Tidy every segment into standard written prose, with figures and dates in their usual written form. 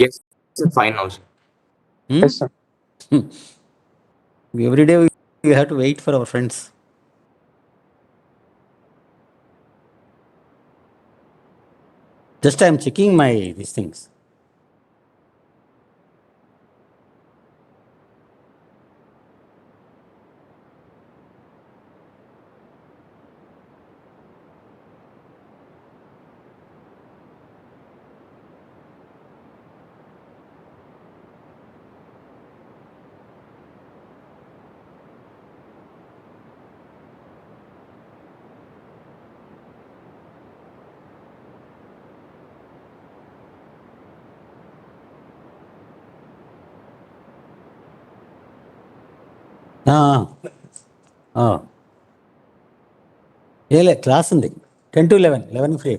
Yes, it's fine also. Hmm? Yes, sir. Every day we have to wait for our friends. Just I am checking my these things. ఆ, ఏలే class ఉంది 10 to 11, 11 free.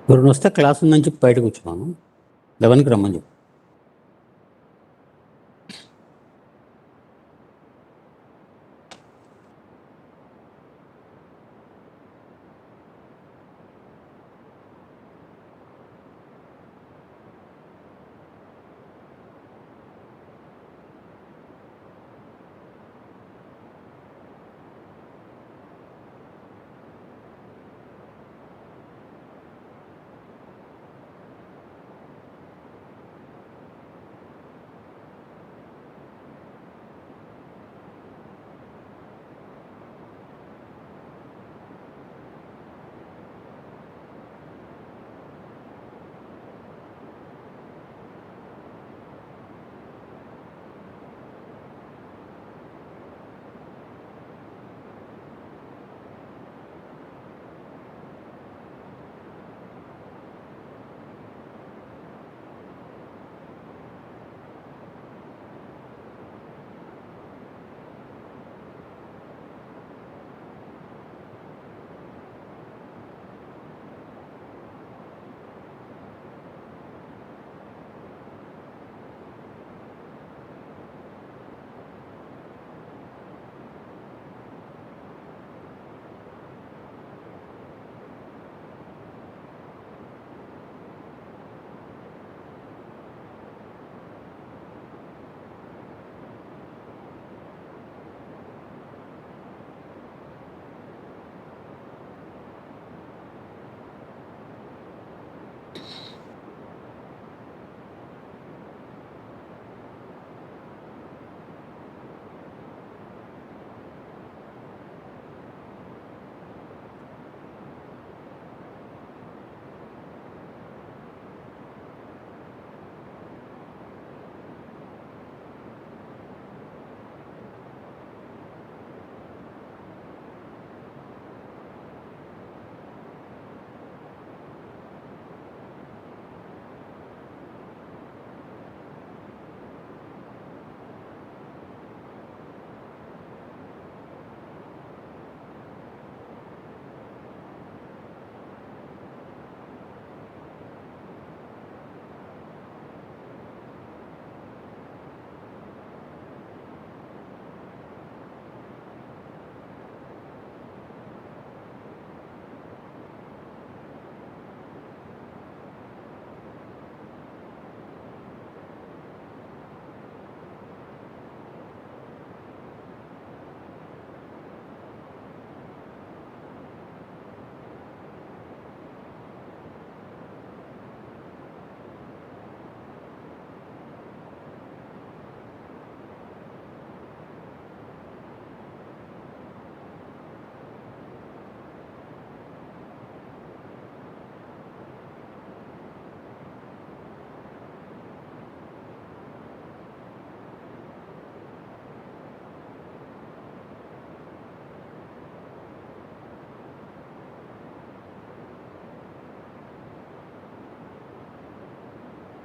ఎవరైనా వస్తే class ఉందని చెప్పి బయటకు వచ్చున్నాను. 11కి రమ్మని చెప్పి.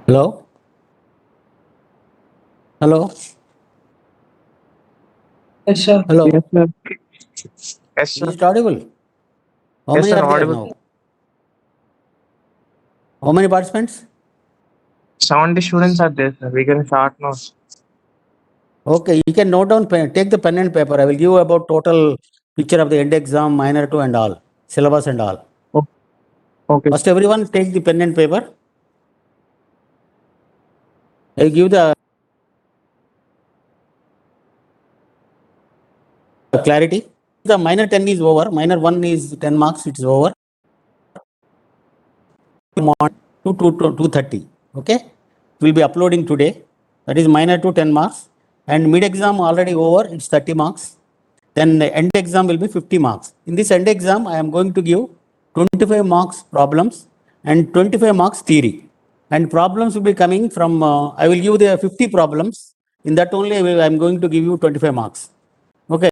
Hello? Hello? Yes, sir. Hello? Yes, sir. Yes, Is sir. it audible? How Yes, many sir. are there Audible. now? How many participants? 70 students are there, sir. We can start now. Okay, you can note down, take the pen and paper. I will give you about total picture of the end exam, minor 2 and all, syllabus and all. Okay. First, everyone take the pen and paper. I will give the clarity. The minor 10 is over. Minor 1 is 10 marks. It is over. To 230. Okay. We will be uploading today. That is minor to 10 marks. And mid exam already over. It's 30 marks. Then the end exam will be 50 marks. In this end exam, I am going to give 25 marks problems and 25 marks theory. And problems will be coming from, I will give the 50 problems. In that only, I am going to give you 25 marks. Okay.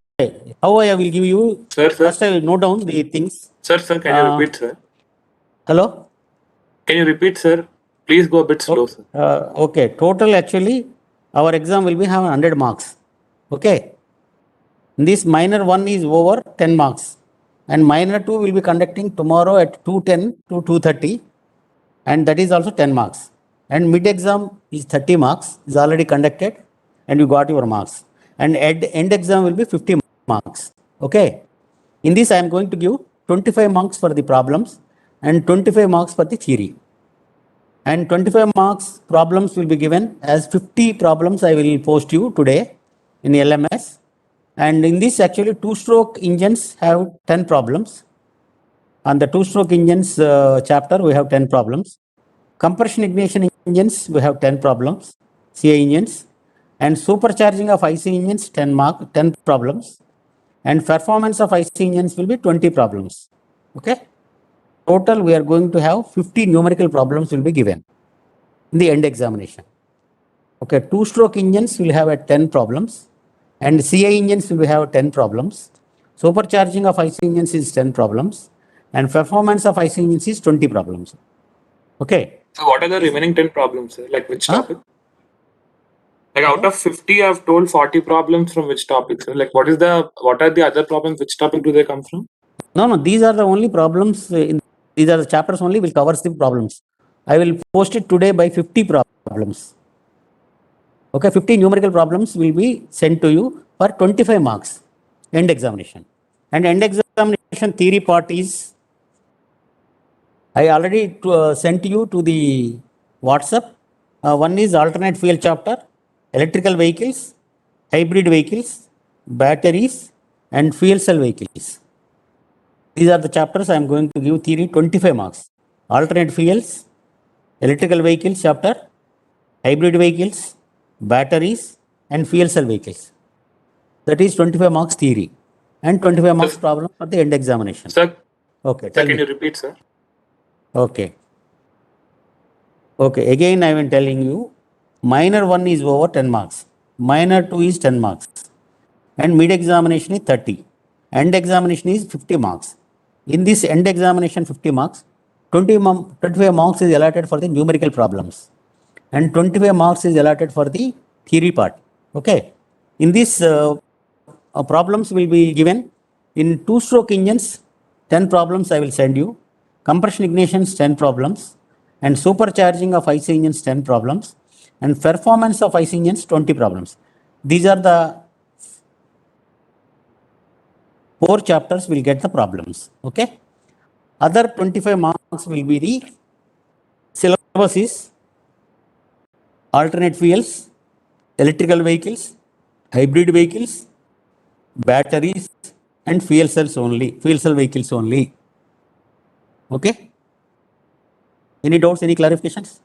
How I will give you? Sir, First, I will note down the things. Sir, can you repeat, sir? Hello? Can you repeat, sir? Please go a bit slow, sir. Okay. Total actually, our exam will be have 100 marks. Okay. This minor 1 is over 10 marks. And minor 2 will be conducting tomorrow at 2:10 to 2:30. And that is also 10 marks. And mid exam is 30 marks, is already conducted, and you got your marks. And end exam will be 50 marks. Okay. In this, I am going to give 25 marks for the problems and 25 marks for the theory. And 25 marks problems will be given as 50 problems I will post you today in LMS. And in this, actually, two-stroke engines have 10 problems. On the two-stroke engines chapter, we have 10 problems. Compression ignition engines, we have 10 problems, CI engines. And supercharging of IC engines, 10 problems. And performance of IC engines will be 20 problems. Okay. Total, we are going to have 50 numerical problems will be given in the end examination. Okay. Two-stroke engines will have 10 problems. And CI engines will have 10 problems. Supercharging of IC engines is 10 problems. And performance of IC engines is 20 problems. Okay. So, what are the remaining 10 problems, sir? Like which Huh? topic? Like out of 50, I've told 40 problems from which topic, sir? Like what are the other problems? Which topic do they come from? No, these are the only problems. These are the chapters only will cover the problems. I will post it today by 50 problems. Okay, 50 numerical problems will be sent to you for 25 marks end examination. And end examination theory part is, I already sent you to the WhatsApp. One is alternate fuel chapter, electrical vehicles, hybrid vehicles, batteries, and fuel cell vehicles. These are the chapters I am going to give theory 25 marks. Alternate fuels, electrical vehicles chapter, hybrid vehicles, batteries, and fuel cell vehicles. That is 25 marks theory and 25 marks problem for the end examination. Sir, Okay, sir, tell can me. you repeat, sir? Okay. Okay, again I am telling you, minor 1 is over 10 marks, minor 2 is 10 marks, and mid examination is 30. End examination is 50 marks. In this end examination 50 marks, 25 marks is allotted for the numerical problems and 25 marks is allotted for the theory part. Okay. In this problems will be given in two-stroke engines, 10 problems I will send you, compression ignitions 10 problems, and supercharging of IC engines 10 problems, and performance of IC engines 20 problems. These are the 4 chapters will get the problems. Okay. Other 25 marks will be the syllabus is alternate fuels, electrical vehicles, hybrid vehicles, batteries, and fuel cell vehicles only. Okay. Any doubts, any clarifications?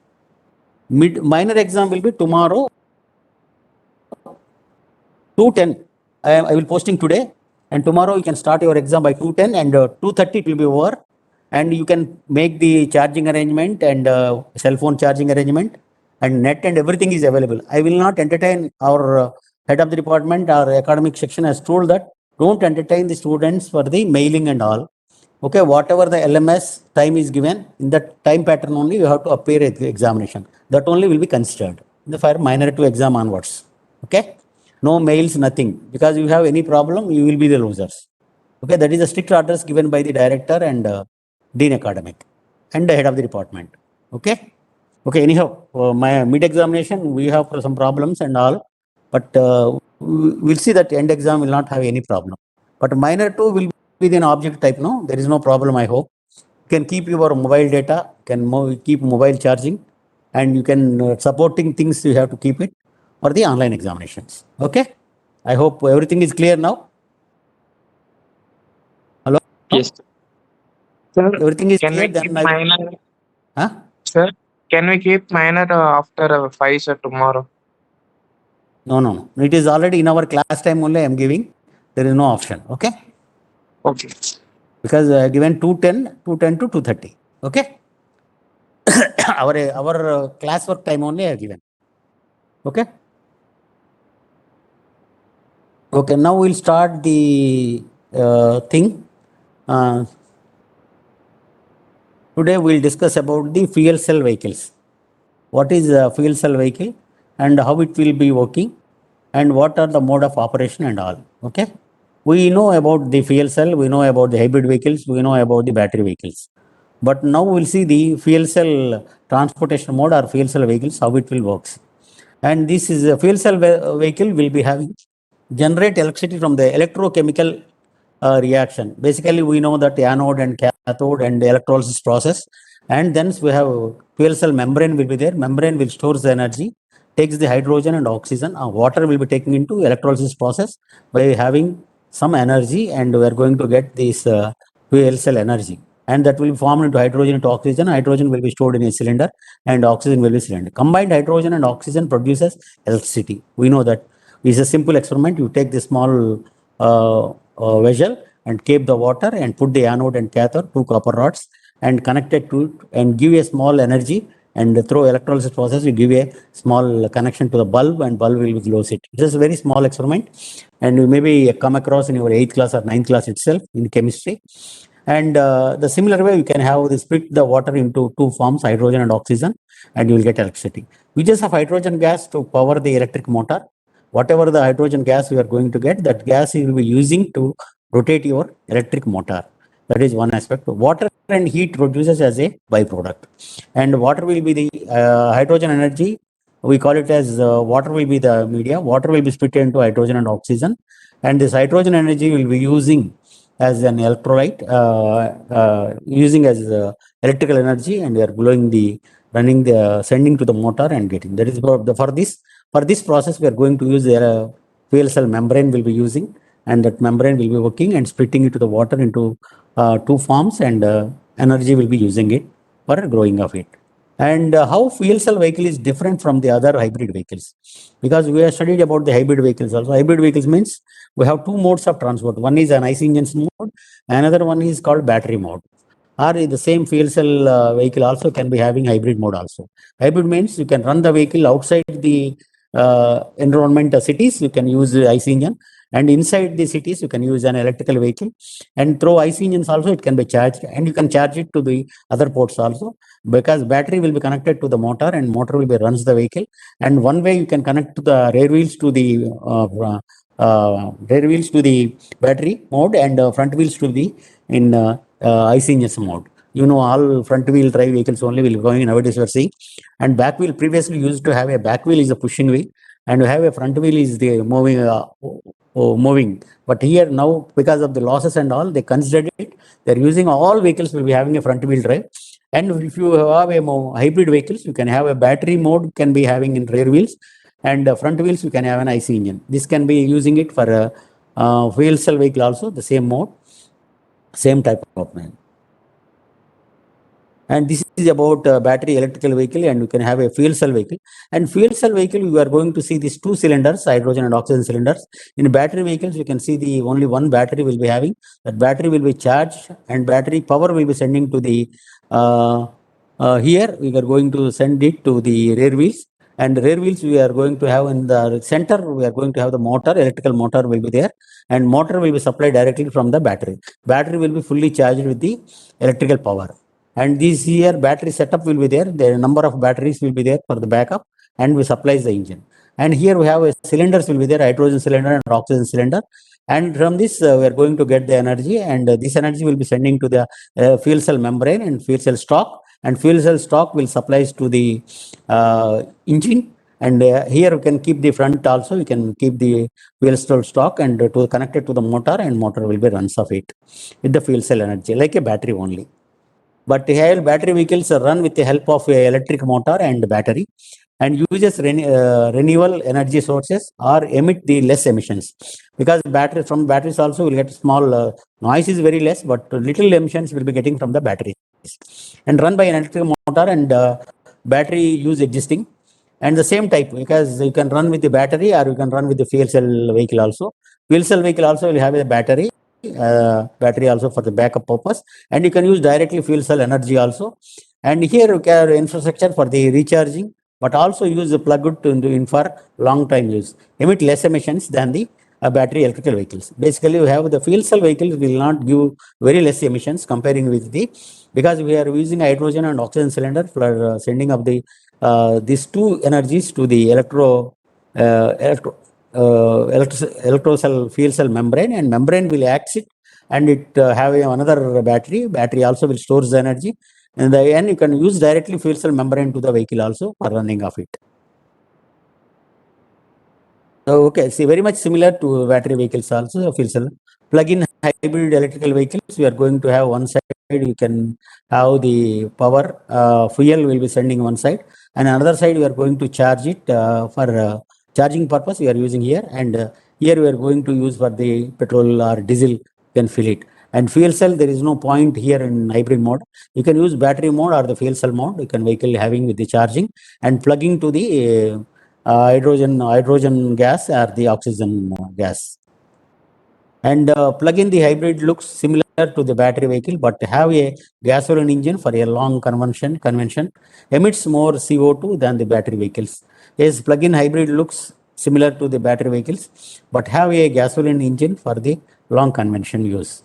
Minor exam will be tomorrow 2:10. I will posting today, and tomorrow you can start your exam by 2:10, and 2:30 it will be over, and you can make the charging arrangement and cell phone charging arrangement, and net and everything is available. I will not entertain our head of the department. Our academic section has told that don't entertain the students for the mailing and all. Okay, whatever the LMS time is given, in that time pattern only you have to appear at the examination. That only will be considered for minor 2 exam onwards. Okay, no mails, nothing, because you have any problem, you will be the losers. Okay, that is the strict orders given by the director and dean academic and the head of the department. Okay. Okay, anyhow, my mid examination, we have some problems and all, but we'll see that end exam will not have any problem. But minor 2 will be an object type, no? There is no problem, I hope. You can keep your mobile data, keep mobile charging, and you can supporting things you have to keep it for the online examinations. Okay? I hope everything is clear now. Hello? Yes. Sir, Everything is can clear, we then keep I... minor? Huh? Sir, can we keep minor after 5, sir, tomorrow? No. It is already in our class time only I am giving. There is no option. Okay? Okay. Because I given 210 to 2:30. Okay? our class work time only I have given. Okay? Okay, now we'll start the thing. Today we'll discuss about the fuel cell vehicles. What is a fuel cell vehicle and how it will be working and what are the mode of operation and all. Okay? We know about the fuel cell, we know about the hybrid vehicles, we know about the battery vehicles. But now we'll see the fuel cell transportation mode or fuel cell vehicles, how it will works. And this is a fuel cell vehicle will be having generate electricity from the electrochemical reaction. Basically, we know that anode and cathode and electrolysis process. And then we have fuel cell membrane will be there. Membrane will store the energy, takes the hydrogen and oxygen. Water will be taken into electrolysis process by having some energy, and we are going to get this fuel cell energy. And that will be formed into hydrogen into oxygen. Hydrogen will be stored in a cylinder, and oxygen will be cylinder. Combined hydrogen and oxygen produces electricity. We know that. It's a simple experiment. You take the small vessel and keep the water and put the anode and cathode, 2 copper rods, and connect it to it and give a small energy, and through electrolysis process you give a small connection to the bulb, and bulb will close it. It is a very small experiment, and you maybe come across in your 8th class or 9th class itself in chemistry. And the similar way you can have the split the water into 2 forms, hydrogen and oxygen, and you will get electricity. Uses of hydrogen gas to power the electric motor. Whatever the hydrogen gas we are going to get, that gas you will be using to rotate your electric motor. That is one aspect. Water and heat produces as a byproduct. And water will be the hydrogen energy. We call it as water will be the media. Water will be split into hydrogen and oxygen. And this hydrogen energy will be using as an electrolyte, using as electrical energy, and we are running the sending to the motor and getting. That is for this process we are going to use the fuel cell membrane will be using, and that membrane will be working and splitting it to the water into 2 forms, and energy will be using it for growing of it. And how fuel cell vehicle is different from the other hybrid vehicles, because we have studied about the hybrid vehicles also. Hybrid vehicles means we have 2 modes of transport. One is an IC engines mode, another one is called battery mode. Or the same fuel cell vehicle also can be having hybrid mode also. Hybrid means you can run the vehicle outside the environment cities, you can use the IC engine, and inside the cities you can use an electrical vehicle, and through IC engines also it can be charged, and you can charge it to the other ports also, because battery will be connected to the motor, and motor will be runs the vehicle. And one way you can connect to the rear wheels to the battery mode, and front wheels to the in IC engines mode. You know, all front wheel drive vehicles only will be going nowadays we are seeing. And back wheel previously used to have a back wheel is a pushing wheel, and we have a front wheel is the moving. But here now, because of the losses and all, they considered it. They're using all vehicles will be having a front wheel drive. And if you have a hybrid vehicles, you can have a battery mode can be having in rear wheels, and front wheels you can have an IC engine. This can be using it for a fuel cell vehicle also, the same mode, same type of man. And this is about battery electrical vehicle, and you can have a fuel cell vehicle. And fuel cell vehicle, you are going to see these 2 cylinders, hydrogen and oxygen cylinders. In battery vehicles, you can see the only one battery will be having. That battery will be charged, and battery power will be sending to the here we are going to send it to the rear wheels, And rear wheels we are going to have in the center, we are going to have the motor, electrical motor will be there, and motor will be supplied directly from the battery. Battery will be fully charged with the electrical power. And this here battery setup will be there. The number of batteries will be there for the backup, and we supplies the engine. And here we have a cylinders will be there, hydrogen cylinder and oxygen cylinder. And from this, we are going to get the energy, and this energy will be sending to the fuel cell membrane and fuel cell stock. And fuel cell stock will supplies to the engine. And here we can keep the front also. We can keep the fuel cell stock and to connect it to the motor, and motor will be runs of it with the fuel cell energy like a battery only. But here battery vehicles run with the help of a electric motor and battery, and uses renewable energy sources or emit the less emissions, because battery from batteries also will get small noise is very less, but little emissions will be getting from the batteries, and run by an electric motor, and battery use existing, and the same type, because you can run with the battery or you can run with the fuel cell vehicle also. Fuel cell vehicle also will have a battery also for the backup purpose, and you can use directly fuel cell energy also. And here you can infrastructure for the recharging, but also use the plug it in for long time use, emit less emissions than the battery electrical vehicles. Basically, we have the fuel cell vehicles will not give very less emissions comparing with the, because we are using hydrogen and oxygen cylinder for sending of the these two energies to the electro cell fuel cell membrane, and membrane will act it, and it have another battery also will store the energy. In the end, you can use directly fuel cell membrane to the vehicle also for running of it. So, okay, see, very much similar to battery vehicles also, fuel cell. Plug-in hybrid electrical vehicles, we are going to have one side, you can have the power, fuel will be sending one side, and another side we are going to charge it for charging purpose we are using here, and here we are going to use for the petrol or diesel, you can fill it. And fuel cell, there is no point here in hybrid mode. You can use battery mode or the fuel cell mode, you can vehicle having with the charging and plugging to the hydrogen gas or the oxygen gas. And plug-in the hybrid looks similar to the battery vehicle, but have a gasoline engine for a long convention, emits more CO2 than the battery vehicles. Yes, plug-in hybrid looks similar to the battery vehicles, but have a gasoline engine for the long convention use.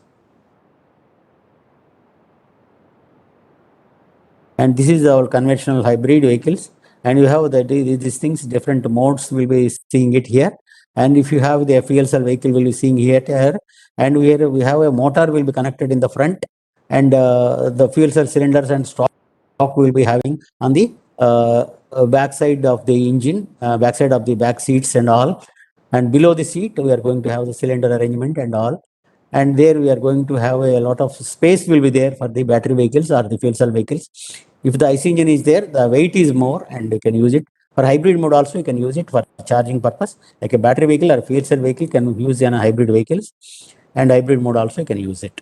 And this is our conventional hybrid vehicles, and you have these things, different modes will be seeing it here. And if you have the fuel cell vehicle, will be seeing here, and here we have a motor will be connected in the front, and the fuel cell cylinders and stock will be having on the back side of the engine, backside of the back seats and all. And below the seat, we are going to have the cylinder arrangement and all. And there we are going to have a lot of space will be there for the battery vehicles or the fuel cell vehicles. If the IC engine is there, the weight is more, and you can use it. For hybrid mode also, you can use it for charging purpose. Like a battery vehicle or fuel cell vehicle can use in a hybrid vehicles, and hybrid mode also you can use it.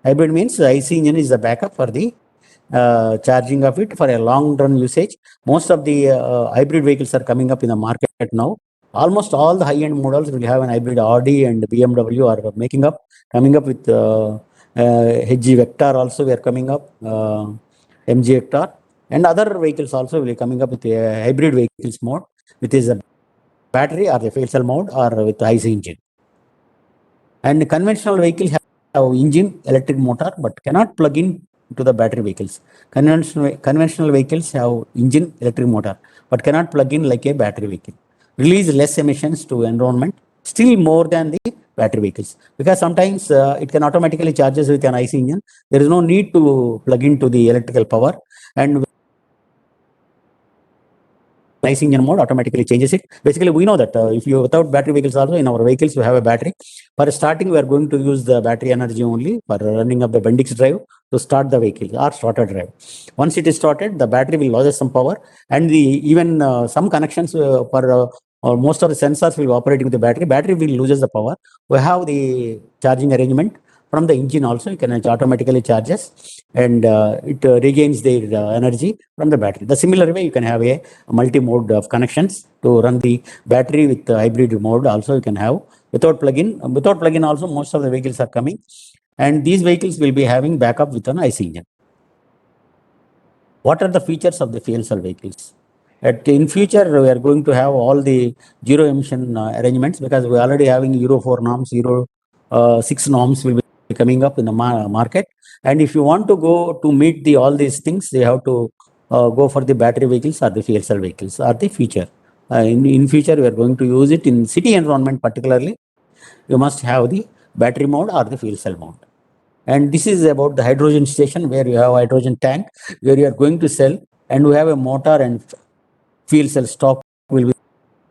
Hybrid means the IC engine is the backup for the charging of it for a long run usage. Most of the hybrid vehicles are coming up in the market now. Almost all the high-end models will have an hybrid. Audi and BMW are coming up with HG Vector also. We are coming up MG Vector, and other vehicles also will be coming up with a hybrid vehicles mode, which is a battery or the fuel cell mode or with IC engine. And conventional vehicles have engine, electric motor, but cannot plug in to the battery vehicles. Conventional vehicles have engine, electric motor, but cannot plug in like a battery vehicle. Release less emissions to environment, still more than the battery vehicles, because sometimes it can automatically charges with an IC engine. There is no need to plug into the electrical power, and IC engine mode automatically changes it. Basically, we know that if you without battery vehicles also, in our vehicles we have a battery. For starting, we are going to use the battery energy only for running of the Bendix drive to start the vehicle or starter drive. Once it is started, the battery will lose some power, and even some connections for or most of the sensors will be operating with the battery. Battery will loses the power. We have the charging arrangement from the engine also. You can automatically charges, and it regains their energy from the battery. The similar way, you can have a multi-mode of connections to run the battery with the hybrid mode. Also, you can have without plug-in. Without plug-in, also most of the vehicles are coming, and these vehicles will be having backup with an IC engine. What are the features of the fuel cell vehicles? In future, we are going to have all the zero emission arrangements, because we are already having Euro 4 norms, Euro 6 norms will be coming up in the market. And if you want to go to meet all these things, you have to go for the battery vehicles or the fuel cell vehicles are the future. In future, we are going to use it in city environment particularly. You must have the battery mode or the fuel cell mode. And this is about the hydrogen station, where you have hydrogen tank where you are going to sell, and we have a motor and fuel cell stock will be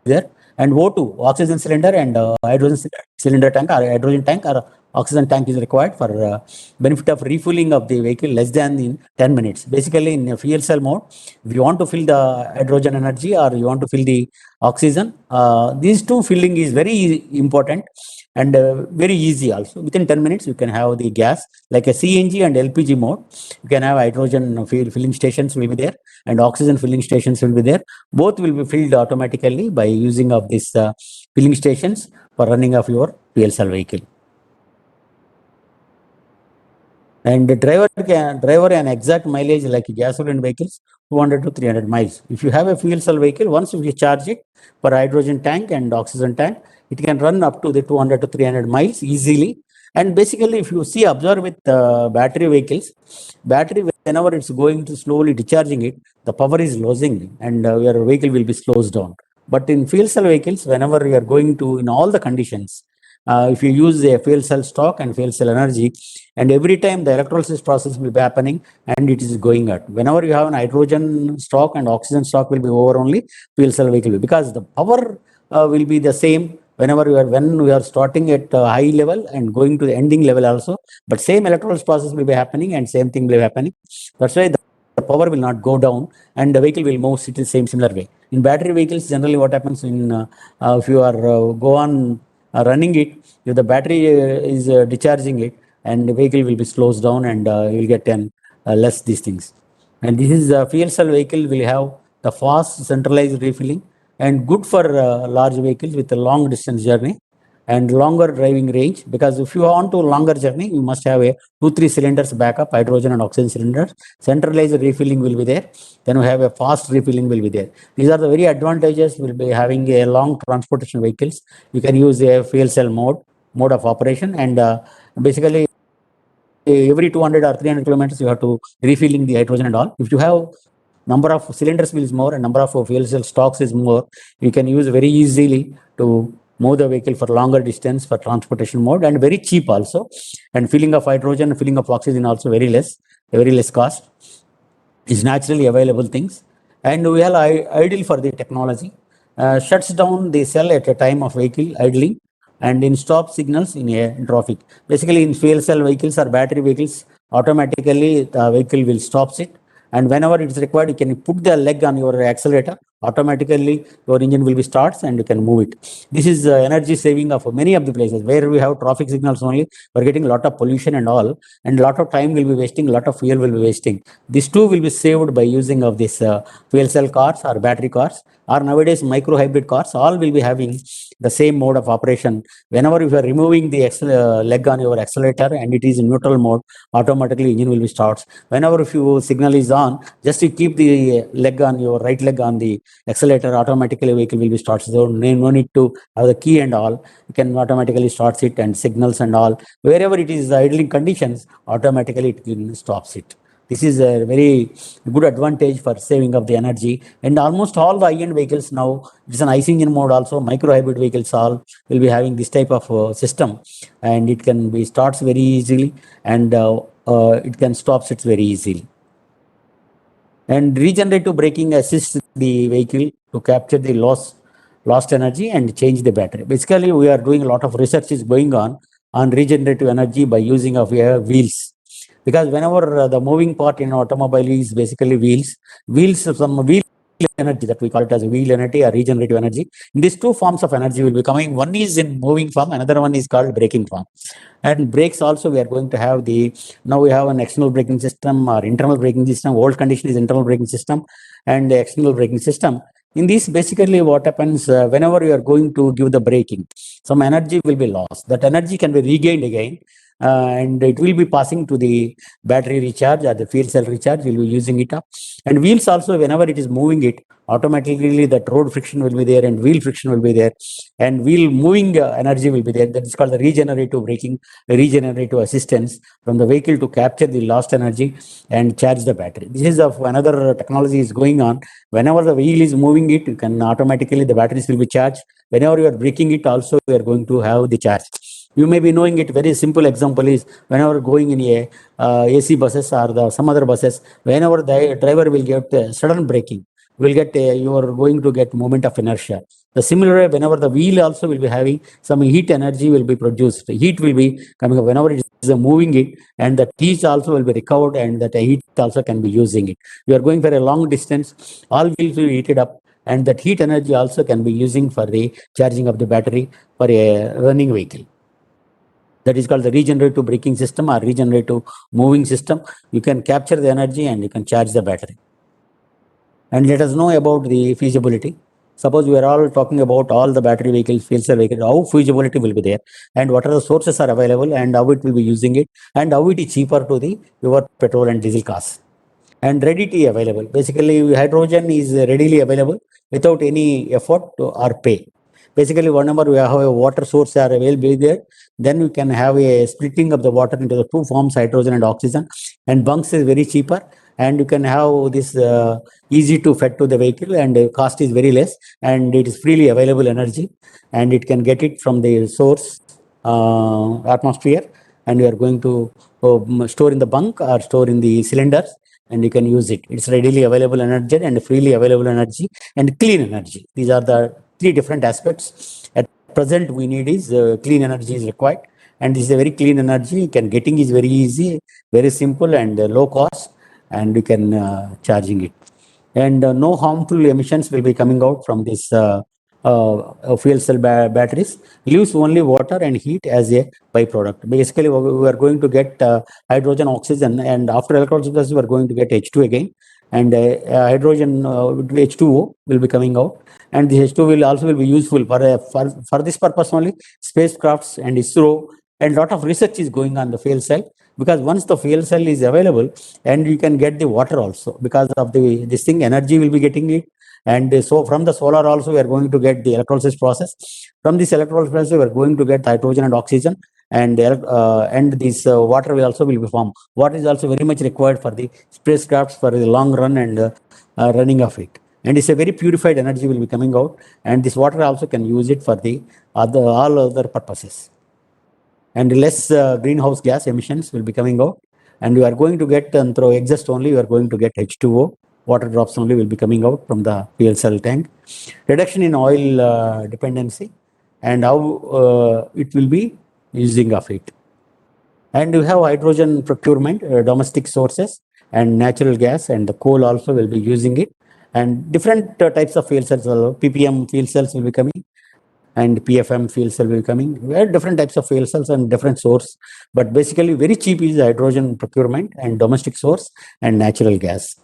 there, and O2 oxygen cylinder and hydrogen cylinder tank or hydrogen tank or oxygen tank is required for benefit of refueling of the vehicle less than in 10 minutes. Basically, in a fuel cell mode, if you want to fill the hydrogen energy or you want to fill the oxygen, these two filling is very important and very easy also. Within 10 minutes, you can have the gas like a CNG and LPG mode. You can have hydrogen filling stations will be there and oxygen filling stations will be there. Both will be filled automatically by using of these filling stations for running of your fuel cell vehicle. And the driver an exact mileage like gasoline vehicles 200 to 300 miles. If you have a fuel cell vehicle, once you charge it for hydrogen tank and oxygen tank, it can run up to the 200 to 300 miles easily. And basically, if you observe with battery vehicles, battery whenever it's going to slowly discharging it, the power is losing and your vehicle will be slows down. But in fuel cell vehicles, whenever you are going to in all the conditions, if you use a fuel cell stock and fuel cell energy, and every time the electrolysis process will be happening and it is going out. Whenever you have an hydrogen stock and oxygen stock will be over only fuel cell vehicle, because the power will be the same when we are starting at high level and going to the ending level also, but same electrolysis process will be happening and same thing will be happening. That's why the power will not go down and the vehicle will move it the similar way. In battery vehicles, generally what happens if you are go on running it, if the battery is discharging it, and the vehicle will be slows down and you will get less these things. And this is fuel cell vehicle will have the fast centralized refilling and good for large vehicles with a long distance journey and longer driving range, because if you want to longer journey, you must have a 2-3 cylinders backup hydrogen and oxygen cylinders. Centralized refilling will be there. Then we have a fast refilling will be there. These are the very advantages will be having a long transportation vehicles. You can use a fuel cell mode of operation, and basically every 200 or 300 kilometers you have to refilling the hydrogen and all. If you have number of cylinders is more and number of fuel cell stocks is more, you can use very easily to move the vehicle for longer distance for transportation mode, and very cheap also. And filling of hydrogen, filling of oxygen also very less cost. Is naturally available things. And we are idle for the technology. Shuts down the cell at a time of vehicle idling and in stop signals in a traffic. Basically, in fuel cell vehicles or battery vehicles, automatically the vehicle will stop it. And whenever it is required, you can put the leg on your accelerator. Automatically, your engine will be starts and you can move it. This is energy saving of many of the places where we have traffic signals only. We're getting a lot of pollution and all, and a lot of time will be wasting, a lot of fuel will be wasting. These two will be saved by using of this fuel cell cars or battery cars, or nowadays micro hybrid cars. All will be having the same mode of operation. Whenever you are removing the leg on your accelerator and it is in neutral mode, automatically engine will be starts. Whenever if you signal is on, just you keep the leg on your right leg on the accelerator, automatically vehicle will be starts. So no need to have the key and all. You can automatically starts it and signals and all. Wherever it is idling conditions, automatically it stops it. This is a very good advantage for saving of the energy. And almost all the high-end vehicles now, it's an ICE engine mode also, micro hybrid vehicles all will be having this type of system, and it can be starts very easily and it can stops it very easily. And regenerative braking assists the vehicle to capture the lost energy and change the battery. Basically, we are doing a lot of research is going on regenerative energy by using of wheels, because whenever the moving part in automobile is basically wheels, some wheel energy that we call it as wheel energy or regenerative energy. These two forms of energy will be coming. One is in moving form, another one is called braking form. And brakes also we are going to have now we have an external braking system or internal braking system. Old condition is internal braking system and the external braking system. In this, basically what happens whenever you are going to give the braking, some energy will be lost. That energy can be regained again and it will be passing to the battery recharge or the fuel cell recharge. We'll be using it up. And wheels also, whenever it is moving it, automatically that road friction will be there and wheel friction will be there, and wheel moving energy will be there. That is called the regenerative braking, regenerative assistance from the vehicle to capture the lost energy and charge the battery. This is of another technology is going on. Whenever the wheel is moving it, you can automatically the batteries will be charged. Whenever you are braking it, also you are going to have the charge. You may be knowing it. Very simple example is whenever going in a AC buses or some other buses, whenever the driver will get sudden braking, will get you are going to get moment of inertia. The similar way, whenever the wheel also will be having some heat energy will be produced. Heat will be coming up whenever it is moving it, and the heat also will be recovered, and that heat also can be using it. You are going for a long distance, all wheels will be heated up, and that heat energy also can be using for the charging of the battery for a running vehicle. That is called the regenerative braking system or regenerative moving system. You can capture the energy and you can charge the battery. And let us know about the feasibility. Suppose we are all talking about all the battery vehicles, fuel cell vehicles, how feasibility will be there, and what are the sources are available, and how it will be using it, and how it is cheaper to the your petrol and diesel costs. And readily available. Basically, hydrogen is readily available without any effort or pay. Basically, whenever we have a water source are available there, then we can have a splitting of the water into the two forms, hydrogen and oxygen. And bunks is very cheaper, and you can have this easy to fed to the vehicle, and cost is very less, and it is freely available energy, and it can get it from the source atmosphere, and you are going to store in the bunk or store in the cylinders, and you can use it. It's readily available energy and freely available energy and clean energy. These are the three different aspects. At present, we need is clean energy is required, and this is a very clean energy. Getting is very easy, very simple, and low cost, and you can charging it. And no harmful emissions will be coming out from this fuel cell batteries. Leaves only water and heat as a byproduct. Basically, we are going to get hydrogen, oxygen, and after electrolysis, we are going to get H2 again. And hydrogen H2O will be coming out, and the H2 will also will be useful for this purpose only. Spacecrafts and ISRO and lot of research is going on the fuel cell, because once the fuel cell is available, and you can get the water also because of the this thing, energy will be getting it. And so from the solar also we are going to get the electrolysis process. From this electrolysis process we are going to get hydrogen and oxygen, and this water will also will be formed. Water is also very much required for the spacecrafts for the long run and running of it. And it's a very purified energy will be coming out, and this water also can use it for the all other purposes. And less greenhouse gas emissions will be coming out, and you are going to get through exhaust only you are going to get H2O. Water drops only will be coming out from the fuel cell tank. Reduction in oil dependency, and how it will be using of it. And you have hydrogen procurement, domestic sources, and natural gas, and the coal also will be using it. And different types of fuel cells, ppm fuel cells will be coming, and PFM fuel cell will be coming. We have different types of fuel cells and different source, but basically very cheap is hydrogen procurement and domestic source and natural gas.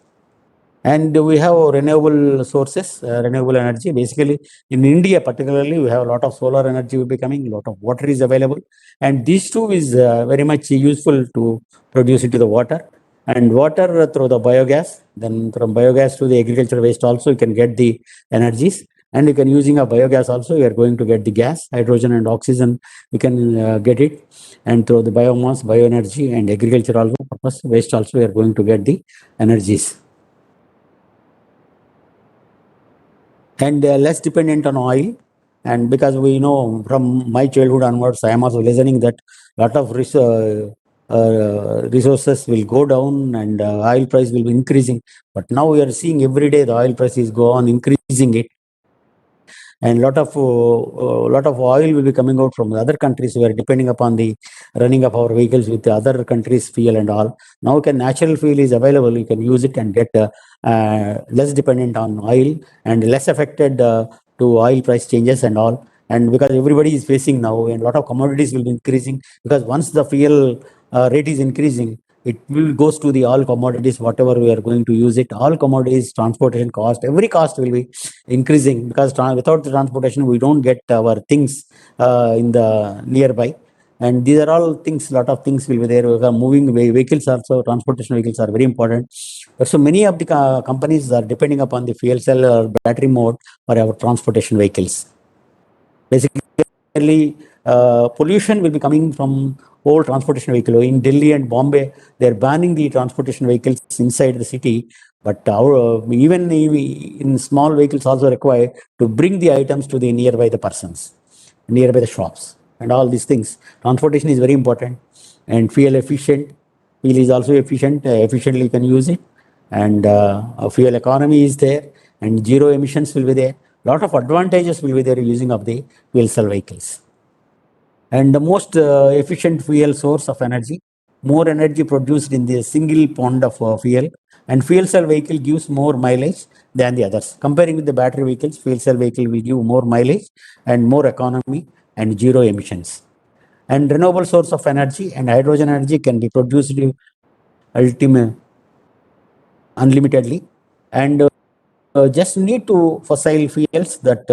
And we have renewable sources, renewable energy. Basically, in India particularly, we have a lot of solar energy will be coming, a lot of water is available, and these two is very much useful to produce into the water. And water through the biogas, then from biogas to the agricultural waste also you can get the energies. And you can using a biogas also you are going to get the gas, hydrogen and oxygen you can get it. And through the biomass, bioenergy, and agriculture also purpose waste also you are going to get the energies. And less dependent on oil. And because we know from my childhood onwards, I am also listening that lot of resources will go down, and oil price will be increasing. But now we are seeing every day the oil price is go on increasing it, and lot of oil will be coming out from other countries. We are depending upon the running of our vehicles with the other countries' fuel and all. Now, natural fuel is available. You can use it and get less dependent on oil and less affected to oil price changes and all. And because everybody is facing now, and a lot of commodities will be increasing, because once the fuel rate is increasing, it will goes to the all commodities, whatever we are going to use it. All commodities, transportation cost, every cost will be increasing, because without the transportation, we don't get our things in the nearby. And these are all things, lot of things will be there. Moving vehicles also, transportation vehicles are very important. So many of the companies are depending upon the fuel cell or battery mode for our transportation vehicles. Basically, pollution will be coming from all transportation vehicle. In Delhi and Bombay, they're banning the transportation vehicles inside the city. But even in small vehicles also required to bring the items to the nearby the persons, nearby the shops, and all these things. Transportation is very important and fuel efficient. Fuel is also efficient. Efficiently you can use it, and fuel economy is there, and zero emissions will be there. Lot of advantages will be there using of the fuel cell vehicles. And the most efficient fuel source of energy, more energy produced in the single pound of fuel, and fuel cell vehicle gives more mileage than the others. Comparing with the battery vehicles, fuel cell vehicle will give more mileage and more economy and zero emissions. And renewable source of energy and hydrogen energy can be produced unlimitedly, and just need to fossil fuels that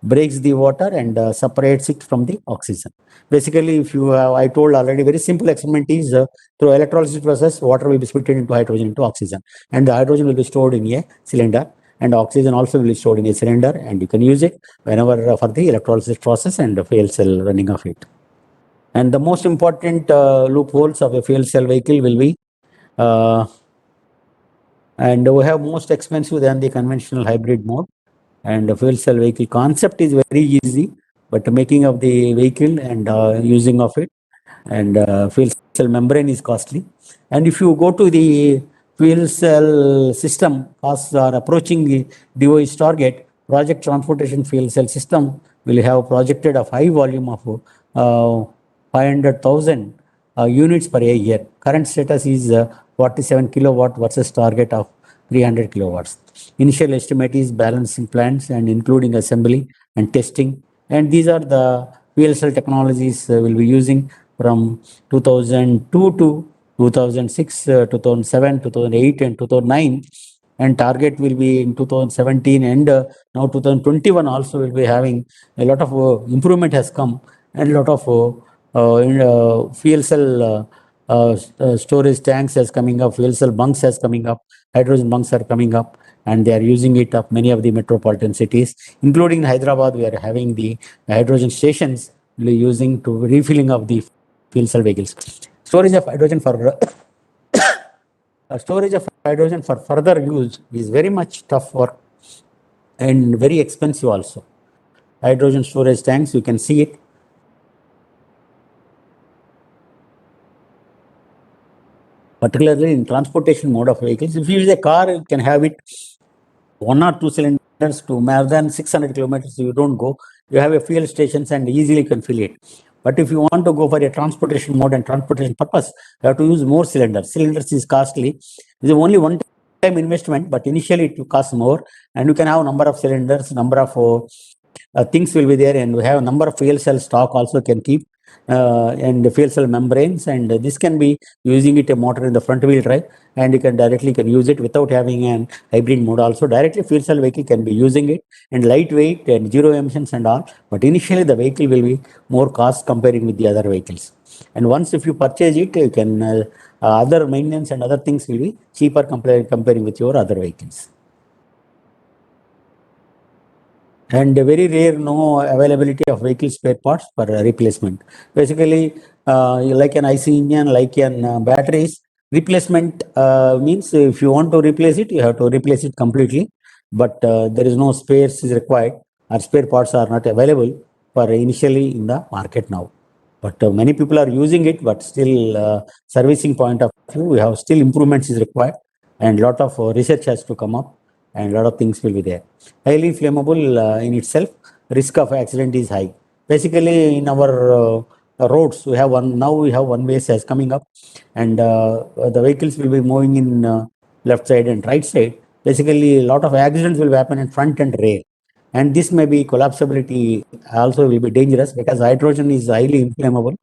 breaks the water and separates it from the oxygen. Basically, if you have, I told already, very simple experiment is through electrolysis process, water will be split into hydrogen into oxygen, and the hydrogen will be stored in a cylinder, and oxygen also will be stored in a cylinder, and you can use it whenever for the electrolysis process and the fuel cell running of it. And the most important loopholes of a fuel cell vehicle will be and we have most expensive than the conventional hybrid mode. And the fuel cell vehicle concept is very easy, but the making of the vehicle and using of it and fuel cell membrane is costly. And if you go to the fuel cell system, costs are approaching the DOE's target. Project Transportation Fuel Cell System will have projected a high volume of 500,000 units per year. Current status is 47 kilowatt versus target of 300 kilowatts. Initial estimate is balancing plants and including assembly and testing. And these are the fuel cell technologies we'll be using from 2002 to 2006, 2007, 2008, and 2009. And target will be in 2017, and now 2021 also will be having a lot of improvement has come, and a lot of fuel cell storage tanks is coming up, fuel cell bunks is coming up, hydrogen bunks are coming up, and they are using it up many of the metropolitan cities, including Hyderabad. We are having the hydrogen stations using to refilling of the fuel cell vehicles. Storage of hydrogen for further use is very much tough work and very expensive also. Hydrogen storage tanks, you can see it. Particularly in transportation mode of vehicles. If you use a car, you can have it 1 or 2 cylinders to more than 600 kilometers. You don't go. You have a fuel stations and easily can fill it. But if you want to go for a transportation mode and transportation purpose, you have to use more cylinders. Cylinders is costly. It's only one-time investment, but initially it will cost more. And you can have a number of cylinders, number of things will be there, and we have a number of fuel cell stock also can keep. And the fuel cell membranes, and this can be using it a motor in the front wheel drive, and you can directly use it without having an hybrid mode also. Directly fuel cell vehicle can be using it, and lightweight and zero emissions and all, but initially the vehicle will be more cost comparing with the other vehicles. And once if you purchase it, you can other maintenance and other things will be cheaper comparing with your other vehicles. And very rare no availability of vehicle spare parts for replacement. Basically, like an IC engine, like an batteries, replacement means if you want to replace it, you have to replace it completely. But there is no spares is required, or spare parts are not available for initially in the market now. But many people are using it, but still servicing point of view, we have still improvements is required, and lot of research has to come up, and a lot of things will be there. Highly flammable in itself, risk of accident is high. Basically, in our roads, we have one ways as coming up, and the vehicles will be moving in left side and right side. Basically, a lot of accidents will happen in front and rear, and this may be collapsibility also will be dangerous because hydrogen is highly inflammable,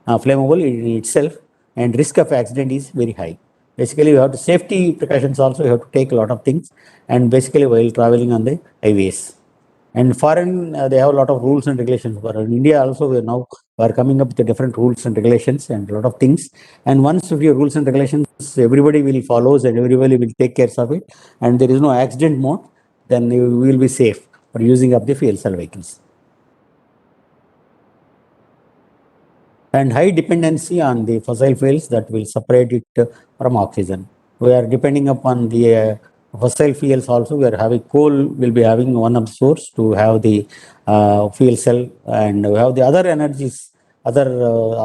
flammable in itself, and risk of accident is very high. Basically, you have to safety precautions also, you have to take a lot of things, and basically while traveling on the highways. And foreign, they have a lot of rules and regulations. But in India also, we are coming up with the different rules and regulations and a lot of things. And once your rules and regulations, everybody will follow and everybody will take care of it. And there is no accident mode, then you will be safe for using up the fuel cell vehicles. And high dependency on the fossil fuels that will separate it from oxygen. We are depending upon the fossil fuels also. We are having coal, will be having one of the source to have the fuel cell, and we have the other energies, other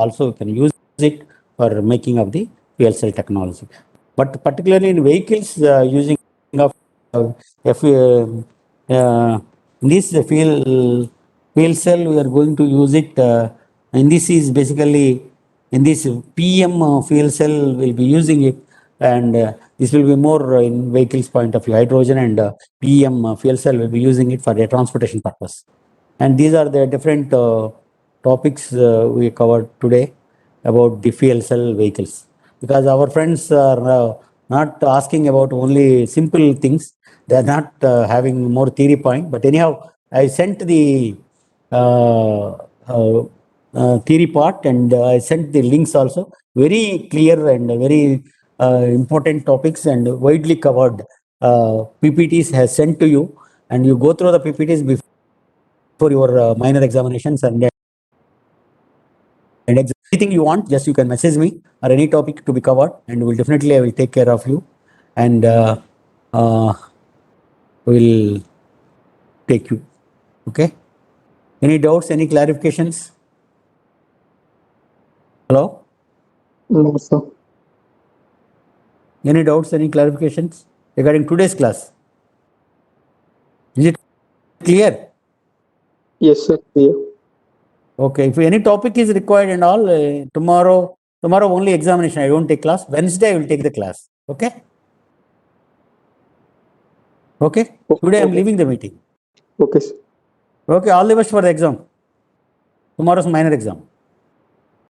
also we can use it for making of the fuel cell technology. But particularly in vehicles using of if this fuel cell, we are going to use it. And this is basically in this PM fuel cell will be using it, and this will be more in vehicles point of view. Hydrogen and PM fuel cell will be using it for their transportation purpose. And these are the different topics we covered today about the fuel cell vehicles. Because our friends are not asking about only simple things, they are not having more theory point. But anyhow, I sent the theory part, and I sent the links also. Very clear and very important topics and widely covered PPTs has sent to you, and you go through the PPTs before your minor examinations, and anything you want, just you can message me or any topic to be covered, and will definitely I will take care of you, and will take you. Okay. Any doubts? Any clarifications? Hello. No, sir. Any doubts? Any clarifications regarding today's class? Is it clear? Yes, sir. Clear. Okay. If any topic is required and all, tomorrow only examination. I don't take class. Wednesday I will take the class. Okay. Okay. Today I am leaving the meeting. Okay, sir. Okay. All the best for the exam. Tomorrow's minor exam.